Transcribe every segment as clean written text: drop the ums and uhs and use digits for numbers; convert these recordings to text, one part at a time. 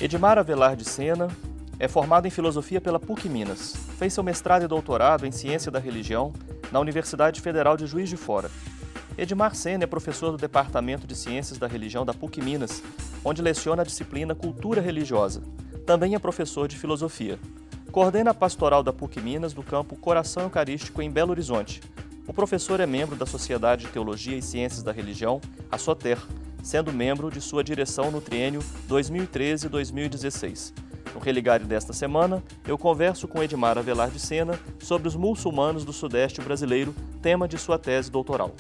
Edmar Avelar de Sena é formado em Filosofia pela PUC Minas. Fez seu mestrado e doutorado em Ciência da Religião na Universidade Federal de Juiz de Fora. Edmar Sena é professor do Departamento de Ciências da Religião da PUC Minas, onde leciona a disciplina Cultura Religiosa. Também é professor de Filosofia. Coordena a pastoral da PUC Minas do campo Coração Eucarístico em Belo Horizonte. O professor é membro da Sociedade de Teologia e Ciências da Religião, a SOTER, sendo membro de sua direção no triênio 2013-2016. No Religare desta semana, eu converso com Edmar Avelar de Sena sobre os muçulmanos do Sudeste brasileiro, tema de sua tese doutoral.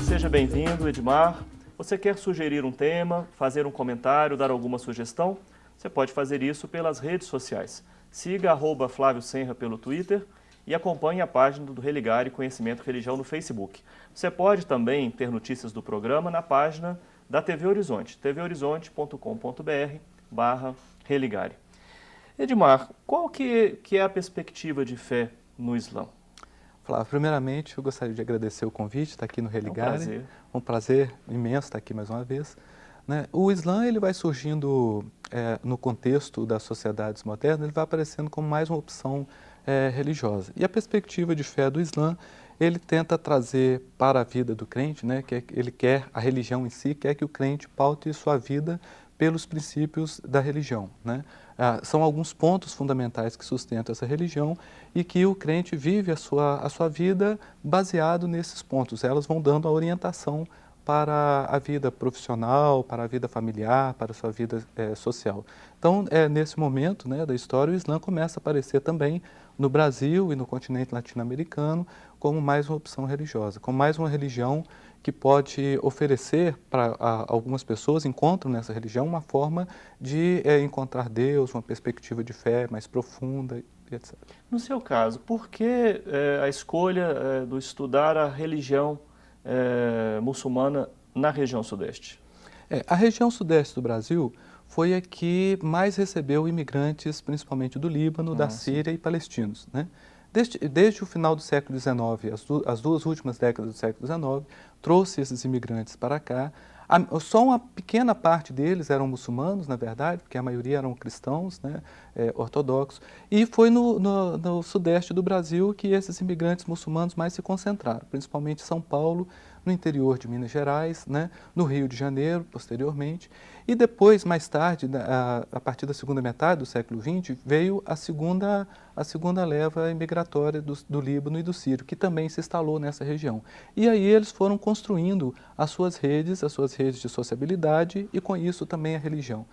Seja bem-vindo, Edmar. Você quer sugerir um tema, fazer um comentário, dar alguma sugestão? Você pode fazer isso pelas redes sociais. Siga @Flávio Senra pelo Twitter e acompanhe a página do Religare Conhecimento e Religião no Facebook. Você pode também ter notícias do programa na página da TV Horizonte, tvhorizonte.com.br/Religare. Edmar, qual que é a perspectiva de fé no Islã? Flávio, primeiramente eu gostaria de agradecer o convite, estar aqui no Religare. É um prazer imenso estar aqui mais uma vez. O Islã ele vai surgindo no contexto das sociedades modernas, ele vai aparecendo como mais uma opção religiosa. E a perspectiva de fé do Islã, ele tenta trazer para a vida do crente, que ele quer, a religião em si, quer que o crente paute sua vida pelos princípios da religião. São alguns pontos fundamentais que sustentam essa religião e que o crente vive a sua vida baseado nesses pontos. Elas vão dando a orientação para a vida profissional, para a vida familiar, para a sua vida social. Então, nesse momento da história, o Islã começa a aparecer também no Brasil e no continente latino-americano como mais uma opção religiosa, como mais uma religião que pode oferecer para algumas pessoas, encontram nessa religião uma forma de encontrar Deus, uma perspectiva de fé mais profunda, etc. No seu caso, por que a escolha do estudar a religião muçulmana na região sudeste? A região sudeste do Brasil foi a que mais recebeu imigrantes, principalmente do Líbano, da Síria e palestinos. Desde o final do século XIX, as duas últimas décadas do século XIX, trouxe esses imigrantes para cá. Só uma pequena parte deles eram muçulmanos, na verdade, porque a maioria eram cristãos, ortodoxos. E foi no sudeste do Brasil que esses imigrantes muçulmanos mais se concentraram, principalmente em São Paulo, no interior de Minas Gerais, no Rio de Janeiro, posteriormente. E depois, mais tarde, a partir da segunda metade do século XX, veio a segunda leva imigratória do Líbano e do Sírio, que também se instalou nessa região. E aí eles foram construindo as suas redes de sociabilidade e, com isso, também a religião.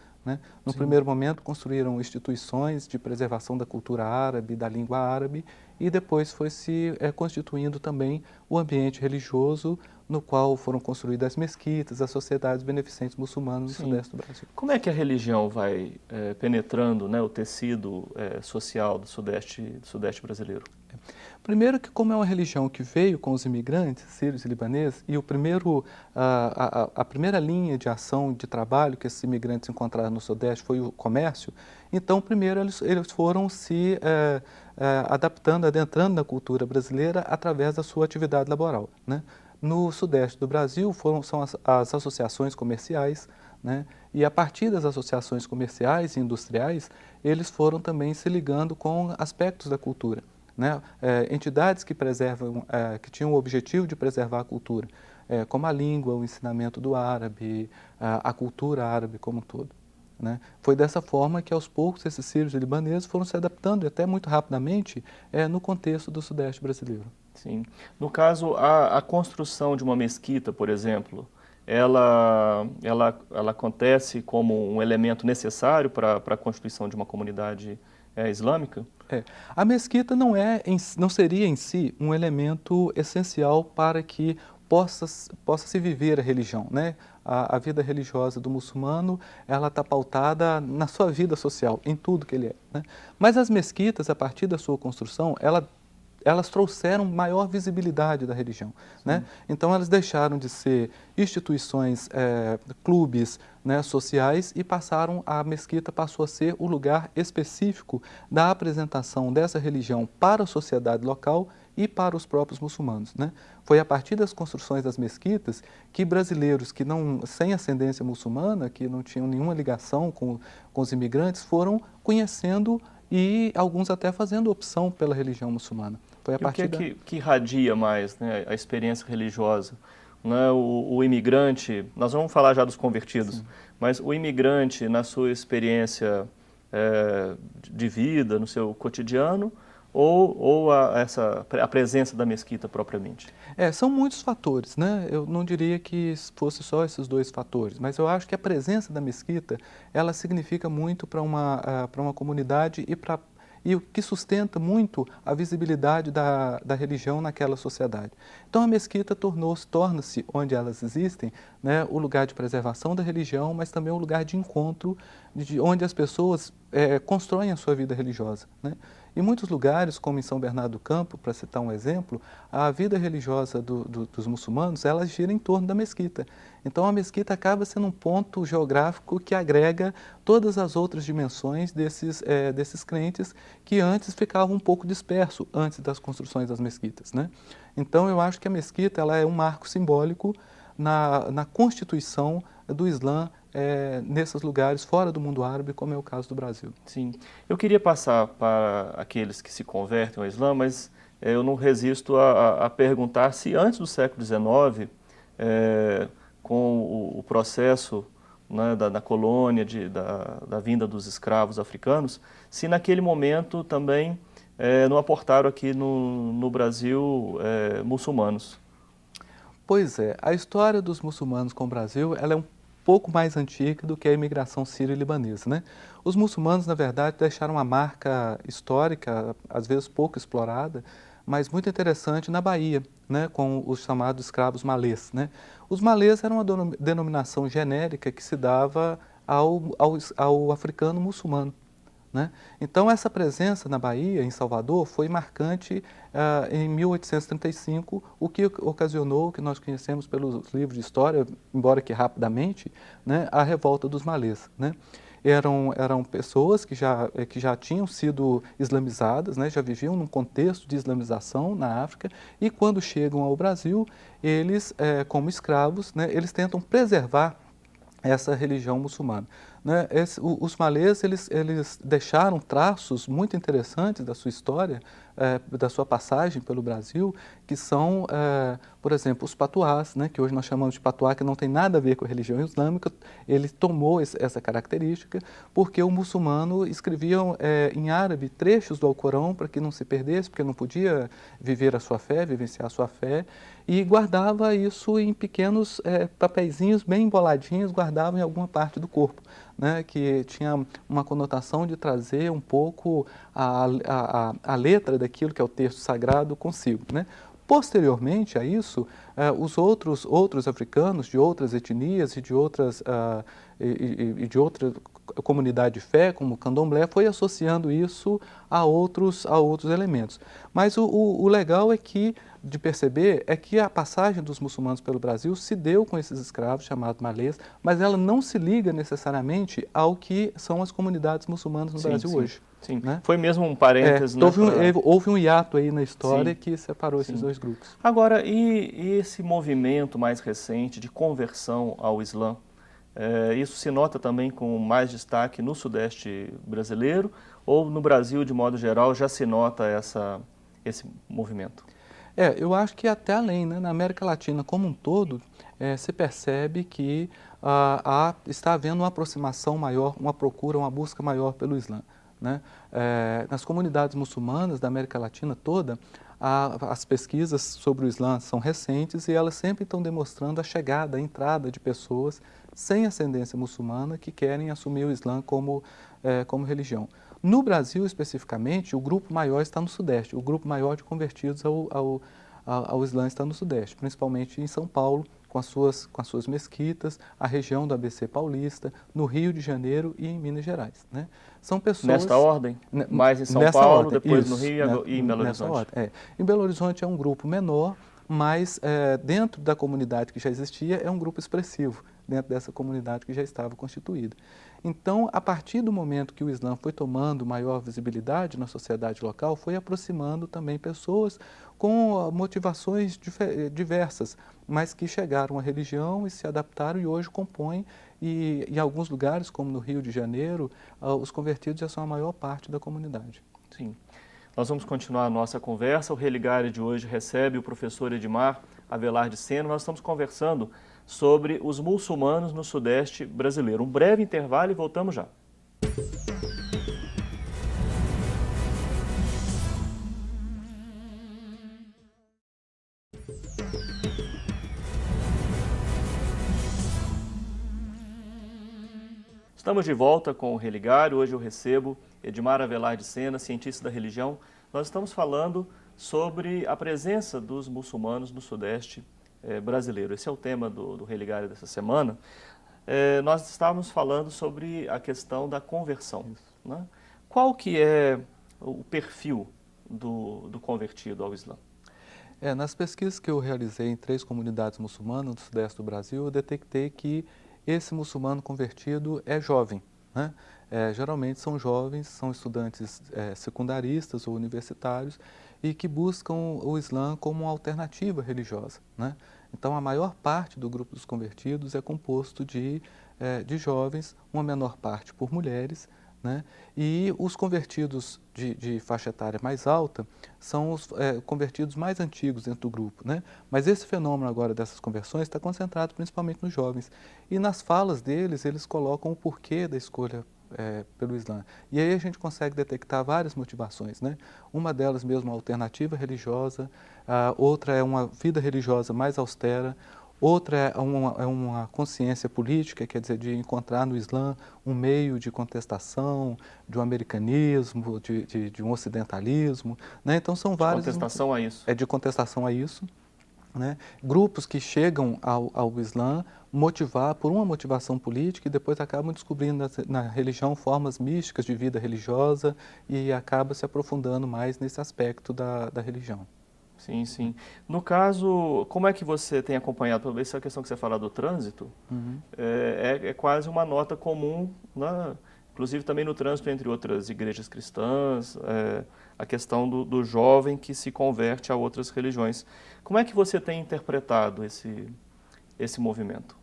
No primeiro momento, construíram instituições de preservação da cultura árabe, da língua árabe, e depois foi se constituindo também o ambiente religioso no qual foram construídas as mesquitas, as sociedades beneficentes muçulmanas no sudeste do Brasil. Como é que a religião vai penetrando o tecido social do sudeste brasileiro? Primeiro que, como é uma religião que veio com os imigrantes sírios e libaneses, e a primeira linha de ação, de trabalho que esses imigrantes encontraram no Sudeste foi o comércio, então primeiro eles foram se adaptando, adentrando na cultura brasileira através da sua atividade laboral. No Sudeste do Brasil são as associações comerciais, e a partir das associações comerciais e industriais, eles foram também se ligando com aspectos da cultura. Entidades que que tinham o objetivo de preservar a cultura, como a língua, o ensinamento do árabe, a cultura árabe como um todo. Foi dessa forma que, aos poucos, esses sírios e libaneses foram se adaptando, até muito rapidamente, no contexto do Sudeste brasileiro. Sim. No caso, a construção de uma mesquita, por exemplo, ela acontece como um elemento necessário para a constituição de uma comunidade islâmica? A mesquita não seria em si um elemento essencial para que possa se viver a religião. A vida religiosa do muçulmano está pautada na sua vida social, em tudo que ele é. Mas as mesquitas, a partir da sua construção, elas trouxeram maior visibilidade da religião. Então, elas deixaram de ser instituições, clubes sociais e a mesquita passou a ser o lugar específico da apresentação dessa religião para a sociedade local e para os próprios muçulmanos, né? Foi a partir das construções das mesquitas que brasileiros que não, sem ascendência muçulmana, que não tinham nenhuma ligação com os imigrantes, foram conhecendo e alguns até fazendo opção pela religião muçulmana. Foi a E o que partir é que irradia mais, né, a experiência religiosa? Né, o imigrante, nós vamos falar já dos convertidos, Sim. mas o imigrante na sua experiência de vida, no seu cotidiano, ou a presença da mesquita propriamente? São muitos fatores, né? Eu não diria que fosse só esses dois fatores, mas eu acho que a presença da mesquita, ela significa muito para uma comunidade e o que sustenta muito a visibilidade da religião naquela sociedade. Então a mesquita torna-se, onde elas existem, né, o lugar de preservação da religião, mas também o lugar de encontro, onde as pessoas constroem a sua vida religiosa, né? Em muitos lugares, como em São Bernardo do Campo, para citar um exemplo, a vida religiosa dos muçulmanos, ela gira em torno da mesquita. Então a mesquita acaba sendo um ponto geográfico que agrega todas as outras dimensões desses crentes que antes ficavam um pouco dispersos antes das construções das mesquitas, né? Então eu acho que a mesquita ela é um marco simbólico na constituição do Islã nesses lugares fora do mundo árabe, como é o caso do Brasil. Sim. Eu queria passar para aqueles que se convertem ao Islã, mas eu não resisto a perguntar se antes do século XIX, com o processo, né, da colônia, da vinda dos escravos africanos, se naquele momento também não aportaram aqui no Brasil muçulmanos. Pois é, a história dos muçulmanos com o Brasil ela é um pouco mais antiga do que a imigração sírio-libanesa, né? Os muçulmanos, na verdade, deixaram uma marca histórica, às vezes pouco explorada, mas muito interessante na Bahia, né, com os chamados escravos malês, né? Os malês eram uma denominação genérica que se dava ao africano muçulmano, né? Então, essa presença na Bahia, em Salvador, foi marcante em 1835, o que ocasionou o que nós conhecemos pelos livros de história, embora que rapidamente, né, a revolta dos malês, né? Eram pessoas que já tinham sido islamizadas, né, já viviam num contexto de islamização na África, e quando chegam ao Brasil, eles, como escravos, né, eles tentam preservar essa religião muçulmana, né? Os malês eles deixaram traços muito interessantes da sua história, da sua passagem pelo Brasil, que são, por exemplo, os patuás, né, que hoje nós chamamos de patuá, que não tem nada a ver com a religião islâmica. Ele tomou essa característica porque o muçulmano escrevia em árabe trechos do Alcorão para que não se perdesse, porque não podia viver a sua fé, vivenciar a sua fé, e guardava isso em pequenos papeizinhos bem emboladinhos, guardava em alguma parte do corpo, né, que tinha uma conotação de trazer um pouco a letra daquilo que é o texto sagrado consigo, né? Posteriormente a isso, os outros africanos de outras etnias e de outra comunidade de fé, como o candomblé, foi associando isso a outros elementos. Mas o legal de perceber é que a passagem dos muçulmanos pelo Brasil se deu com esses escravos chamados malês, mas ela não se liga necessariamente ao que são as comunidades muçulmanas no Brasil hoje. Sim, né? Foi mesmo um parênteses, né? Houve um hiato aí na história Sim. que separou esses dois grupos. Agora, e esse movimento mais recente de conversão ao Islã? Isso se nota também com mais destaque no Sudeste brasileiro, ou no Brasil, de modo geral, já se nota esse movimento? Eu acho que até além, né? Na América Latina como um todo, se percebe que está havendo uma aproximação maior, uma procura, uma busca maior pelo Islã, né? Nas comunidades muçulmanas da América Latina toda, as pesquisas sobre o Islã são recentes e elas sempre estão demonstrando a chegada, a entrada de pessoas sem ascendência muçulmana que querem assumir o Islã como religião. No Brasil, especificamente, o grupo maior está no Sudeste, o grupo maior de convertidos ao Islã está no Sudeste, principalmente em São Paulo, com as suas mesquitas, a região do ABC Paulista, no Rio de Janeiro e em Minas Gerais, né? São pessoas... Nesta ordem? Mais em São Paulo, depois no Rio e em Belo Horizonte? Em Belo Horizonte é um grupo menor, mas dentro da comunidade que já existia é um grupo expressivo, dentro dessa comunidade que já estava constituída. Então, a partir do momento que o Islã foi tomando maior visibilidade na sociedade local, foi aproximando também pessoas com motivações diversas, mas que chegaram à religião e se adaptaram e hoje compõem, e em alguns lugares, como no Rio de Janeiro, os convertidos já são a maior parte da comunidade. Sim. Nós vamos continuar a nossa conversa. O Religare de hoje recebe o professor Edmar Avelar de Sena. Nós estamos conversando sobre os muçulmanos no Sudeste brasileiro. Um breve intervalo e voltamos já. Estamos de volta com o Religare. Hoje eu recebo Edmar Avelar de Sena, cientista da religião. Nós estamos falando sobre a presença dos muçulmanos no Sudeste brasileiro. Esse é o tema do Religare dessa semana. Nós estávamos falando sobre a questão da conversão, né? Qual que é o perfil do convertido ao Islã? Nas pesquisas que eu realizei em 3 comunidades muçulmanas no Sudeste do Brasil, eu detectei que esse muçulmano convertido é jovem, né? Geralmente são jovens, são estudantes secundaristas ou universitários e que buscam o Islã como uma alternativa religiosa, né? Então, a maior parte do grupo dos convertidos é composto de jovens, uma menor parte por mulheres, né? E os convertidos de faixa etária mais alta são os convertidos mais antigos dentro do grupo, né? Mas esse fenômeno agora dessas conversões está concentrado principalmente nos jovens. E nas falas deles, eles colocam o porquê da escolha pelo Islã. E aí a gente consegue detectar várias motivações, né? Uma delas mesmo, a alternativa religiosa, outra é uma vida religiosa mais austera, outra é uma consciência política, quer dizer, de encontrar no Islã um meio de contestação, de um americanismo, de um ocidentalismo, né? Então são vários... De contestação a isso. De contestação a isso, né? Grupos que chegam ao Islã por uma motivação política e depois acabam descobrindo na religião formas místicas de vida religiosa e acaba se aprofundando mais nesse aspecto da religião. Sim, sim. No caso, como é que você tem acompanhado? Essa questão que você fala do trânsito, é quase uma nota comum, né? Inclusive também no trânsito entre outras igrejas cristãs, a questão do jovem que se converte a outras religiões. Como é que você tem interpretado esse movimento?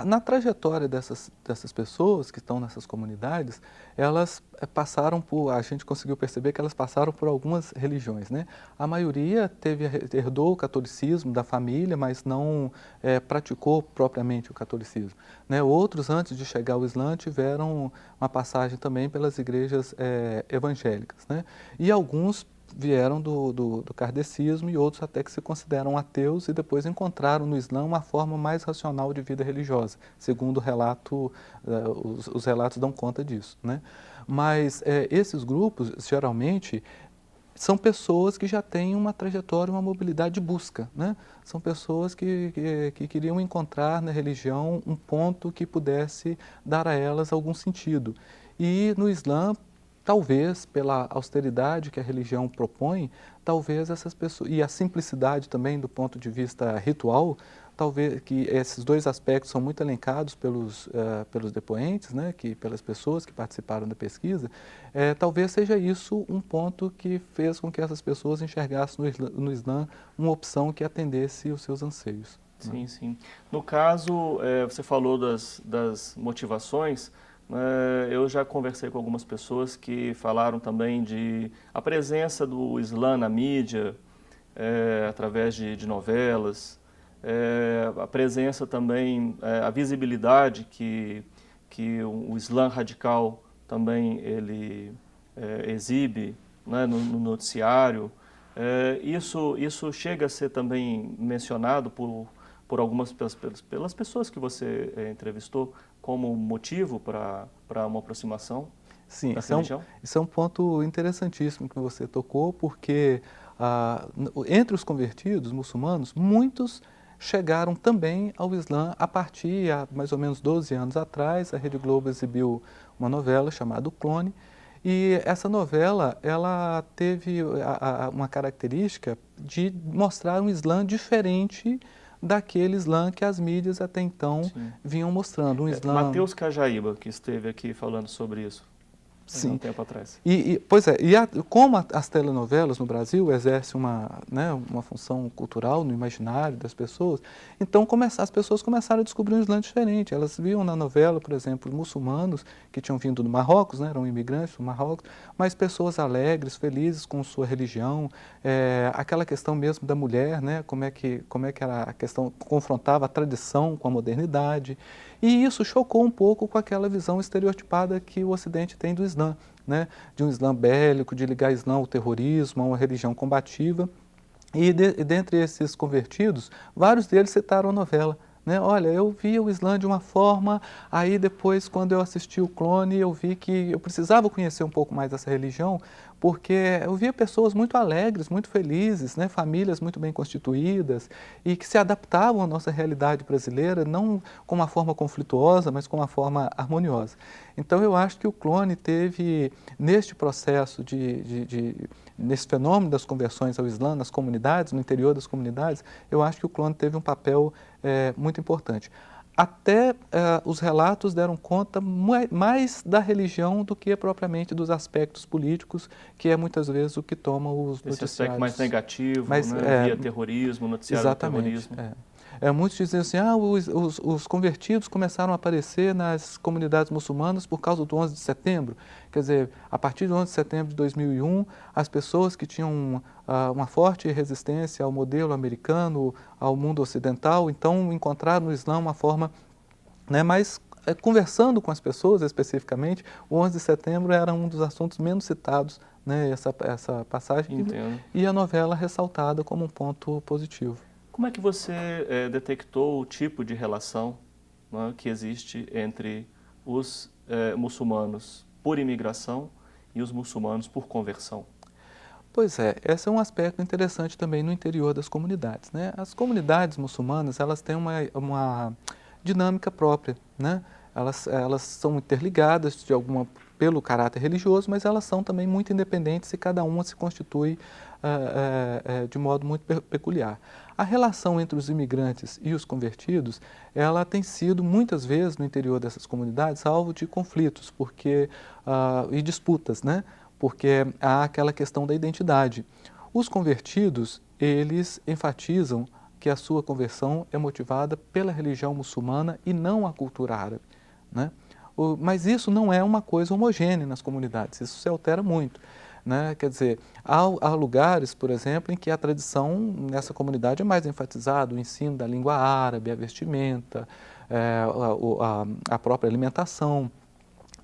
Na trajetória dessas pessoas que estão nessas comunidades, elas passaram a gente conseguiu perceber que elas passaram por algumas religiões, né? A maioria herdou o catolicismo da família, mas não praticou propriamente o catolicismo, né? Outros, antes de chegar ao Islã, tiveram uma passagem também pelas igrejas evangélicas, né? E alguns vieram do kardecismo e outros até que se consideram ateus e depois encontraram no Islã uma forma mais racional de vida religiosa, segundo o relato, os relatos dão conta disso, né? Mas esses grupos, geralmente, são pessoas que já têm uma trajetória, uma mobilidade de busca, né? São pessoas que queriam encontrar na religião um ponto que pudesse dar a elas algum sentido. E no Islã, talvez pela austeridade que a religião propõe, talvez essas pessoas, e a simplicidade também do ponto de vista ritual, talvez que esses dois aspectos são muito elencados pelos depoentes, né, pelas pessoas que participaram da pesquisa, talvez seja isso um ponto que fez com que essas pessoas enxergassem no Islã uma opção que atendesse os seus anseios. Sim, né? Sim. No caso, você falou das motivações. Eu já conversei com algumas pessoas que falaram também de a presença do Islã na mídia, através de novelas, a presença também, a visibilidade que o Islã radical também ele exibe, né, no noticiário. Isso chega a ser também mencionado por algumas pelas pessoas que você entrevistou como motivo para uma aproximação? Sim, isso é um ponto interessantíssimo que você tocou, porque entre os convertidos muçulmanos, muitos chegaram também ao Islã a partir, há mais ou menos 12 anos atrás, a Rede Globo exibiu uma novela chamada O Clone, e essa novela, ela teve uma característica de mostrar um Islã diferente daquele Islã que as mídias até então vinham mostrando. Um Islã... Matheus Cajaíba, que esteve aqui falando sobre isso. Há um tempo atrás. Pois é, como as telenovelas no Brasil exercem uma função cultural no imaginário das pessoas, então as pessoas começaram a descobrir um Islã diferente. Elas viam na novela, por exemplo, muçulmanos que tinham vindo do Marrocos, né, eram imigrantes do Marrocos, mas pessoas alegres, felizes com sua religião, aquela questão mesmo da mulher, né, como é que era a questão, confrontava a tradição com a modernidade. E isso chocou um pouco com aquela visão estereotipada que o Ocidente tem do Islã, né? De um Islã bélico, de ligar Islã ao terrorismo, a uma religião combativa. E dentre esses convertidos, vários deles citaram a novela. Né? Olha, eu via o Islã de uma forma, aí depois, quando eu assisti o Clone, eu vi que eu precisava conhecer um pouco mais dessa religião, porque eu via pessoas muito alegres, muito felizes, né? Famílias muito bem constituídas e que se adaptavam à nossa realidade brasileira, não com uma forma conflituosa, mas com uma forma harmoniosa. Então eu acho que o Clone teve, neste processo nesse fenômeno das conversões ao Islã, nas comunidades, no interior das comunidades, eu acho que o Clone teve um papel muito importante. Até os relatos deram conta mais da religião do que propriamente dos aspectos políticos, que é muitas vezes o que toma os noticiários. Esse aspecto mais negativo, né? Via terrorismo, noticiário do terrorismo. Muitos dizem assim, os convertidos começaram a aparecer nas comunidades muçulmanas por causa do 11 de setembro. Quer dizer, a partir do 11 de setembro de 2001, as pessoas que tinham uma forte resistência ao modelo americano, ao mundo ocidental, então encontraram no Islã uma forma, né, mais conversando com as pessoas especificamente, o 11 de setembro era um dos assuntos menos citados, né, essa passagem. Entendo. E a novela ressaltada como um ponto positivo. Como é que você detectou o tipo de relação, né, que existe entre os muçulmanos por imigração e os muçulmanos por conversão? Pois é, esse é um aspecto interessante também no interior das comunidades, né? As comunidades muçulmanas, elas têm uma dinâmica própria, né? Elas são interligadas pelo caráter religioso, mas elas são também muito independentes e cada uma se constitui de modo muito peculiar. A relação entre os imigrantes e os convertidos, ela tem sido muitas vezes no interior dessas comunidades alvo de conflitos e disputas, né? Porque há aquela questão da identidade. Os convertidos, eles enfatizam que a sua conversão é motivada pela religião muçulmana e não a cultura árabe, né? Mas isso não é uma coisa homogênea nas comunidades, isso se altera muito. Né? Quer dizer, há lugares, por exemplo, em que a tradição nessa comunidade é mais enfatizada, o ensino da língua árabe, a vestimenta, a própria alimentação.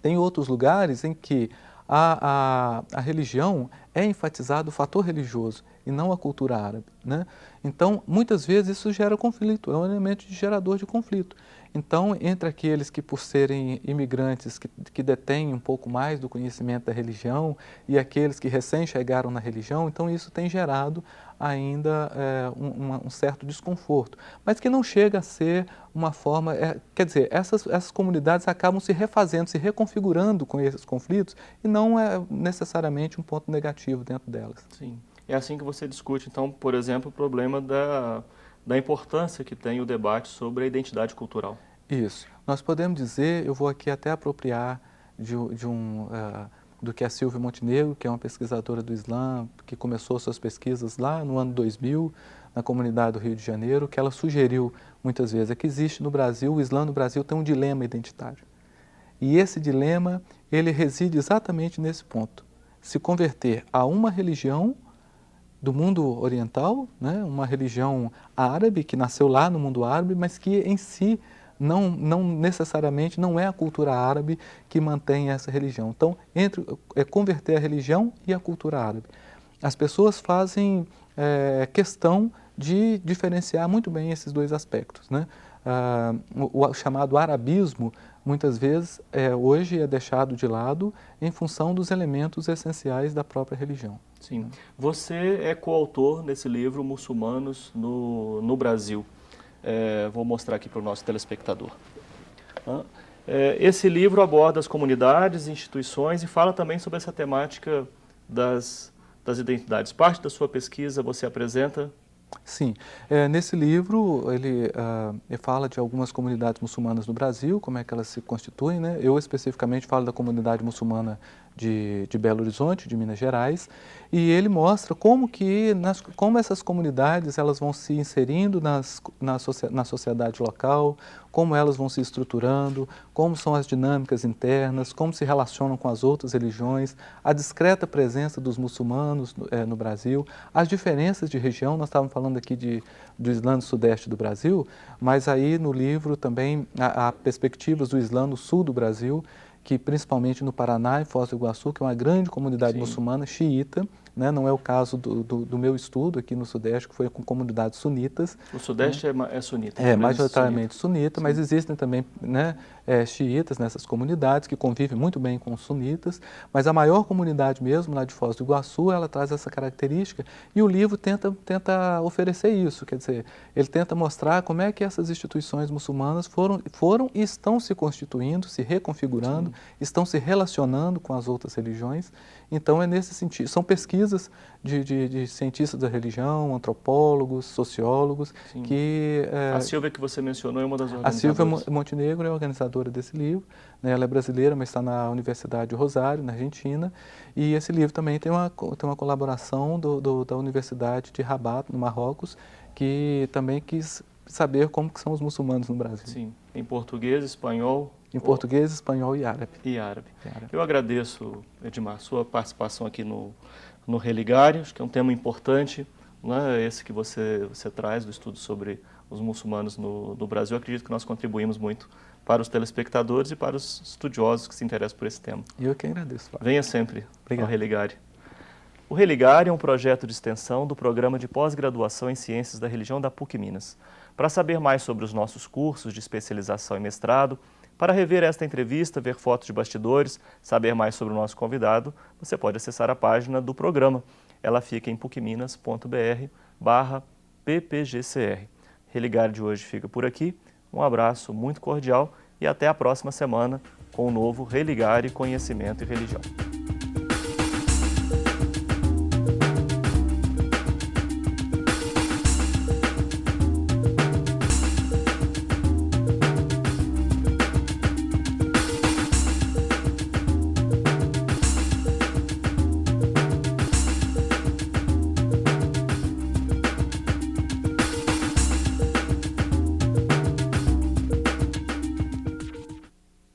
Tem outros lugares em que a religião é enfatizado o fator religioso e não a cultura árabe, né? Então, muitas vezes isso gera conflito, é um elemento gerador de conflito. Então, entre aqueles que, por serem imigrantes, que detêm um pouco mais do conhecimento da religião e aqueles que recém chegaram na religião, então isso tem gerado ainda um certo desconforto, mas que não chega a ser uma forma, quer dizer, essas comunidades acabam se refazendo, se reconfigurando com esses conflitos e não é necessariamente um ponto negativo dentro delas. Sim. É assim que você discute, então, por exemplo, o problema da importância que tem o debate sobre a identidade cultural. Isso. Nós podemos dizer, eu vou aqui até apropriar do que a Silvia Montenegro, que é uma pesquisadora do Islã, que começou suas pesquisas lá no ano 2000, na comunidade do Rio de Janeiro, que ela sugeriu muitas vezes, que existe no Brasil, o Islã no Brasil tem um dilema identitário. E esse dilema, ele reside exatamente nesse ponto. Se converter a uma religião do mundo oriental, né, uma religião árabe, que nasceu lá no mundo árabe, mas que em si não necessariamente não é a cultura árabe que mantém essa religião. Então, converter a religião e a cultura árabe. As pessoas fazem questão de diferenciar muito bem esses dois aspectos, né? O chamado arabismo, muitas vezes, hoje é deixado de lado em função dos elementos essenciais da própria religião. Sim. Você é coautor nesse livro, Muçulmanos no Brasil. Vou mostrar aqui para o nosso telespectador. Esse livro aborda as comunidades, instituições e fala também sobre essa temática das identidades. Parte da sua pesquisa você apresenta Sim, nesse livro ele fala de algumas comunidades muçulmanas no Brasil, como é que elas se constituem, né? Eu especificamente falo da comunidade muçulmana de Belo Horizonte, de Minas Gerais, e ele mostra como essas comunidades elas vão se inserindo na sociedade local, como elas vão se estruturando, como são as dinâmicas internas, como se relacionam com as outras religiões, a discreta presença dos muçulmanos no Brasil, as diferenças de região. Nós estávamos falando aqui do Islã do Sudeste do Brasil, mas aí no livro também há perspectivas do Islã no Sul do Brasil, que principalmente no Paraná e Foz do Iguaçu, que é uma grande comunidade muçulmana xiita, né? Não é o caso do meu estudo aqui no Sudeste, que foi com comunidades sunitas. O Sudeste é sunita? É, majoritariamente sunita, mas existem também, né, xiitas nessas comunidades que convivem muito bem com os sunitas, mas a maior comunidade mesmo, lá de Foz do Iguaçu, ela traz essa característica e o livro tenta oferecer isso, quer dizer, ele tenta mostrar como é que essas instituições muçulmanas foram e estão se constituindo, se reconfigurando, estão se relacionando com as outras religiões. Então é nesse sentido, são pesquisas de cientistas da religião, antropólogos, sociólogos, que... A Silvia que você mencionou é uma das organizadoras. A Silvia Montenegro é a organizadora desse livro, né? Ela é brasileira, mas está na Universidade de Rosário, na Argentina, e esse livro também tem uma colaboração da Universidade de Rabat, no Marrocos, que também quis saber como que são os muçulmanos no Brasil. Sim, em português, espanhol... Em português, espanhol e árabe. E árabe. Eu agradeço, Edmar, sua participação aqui no Religare, acho que é um tema importante, né, esse que você traz do estudo sobre os muçulmanos no Brasil. Eu acredito que nós contribuímos muito para os telespectadores e para os estudiosos que se interessam por esse tema. Eu que agradeço, Flávio. Venha sempre Obrigado. ao Religare. O Religare é um projeto de extensão do Programa de Pós-Graduação em Ciências da Religião da PUC Minas. Para saber mais sobre os nossos cursos de especialização e mestrado, para rever esta entrevista, ver fotos de bastidores, saber mais sobre o nosso convidado, você pode acessar a página do programa. Ela fica em pucminas.br/ppgcr. Religare de hoje fica por aqui. Um abraço muito cordial e até a próxima semana com o novo Religare Conhecimento e Religião.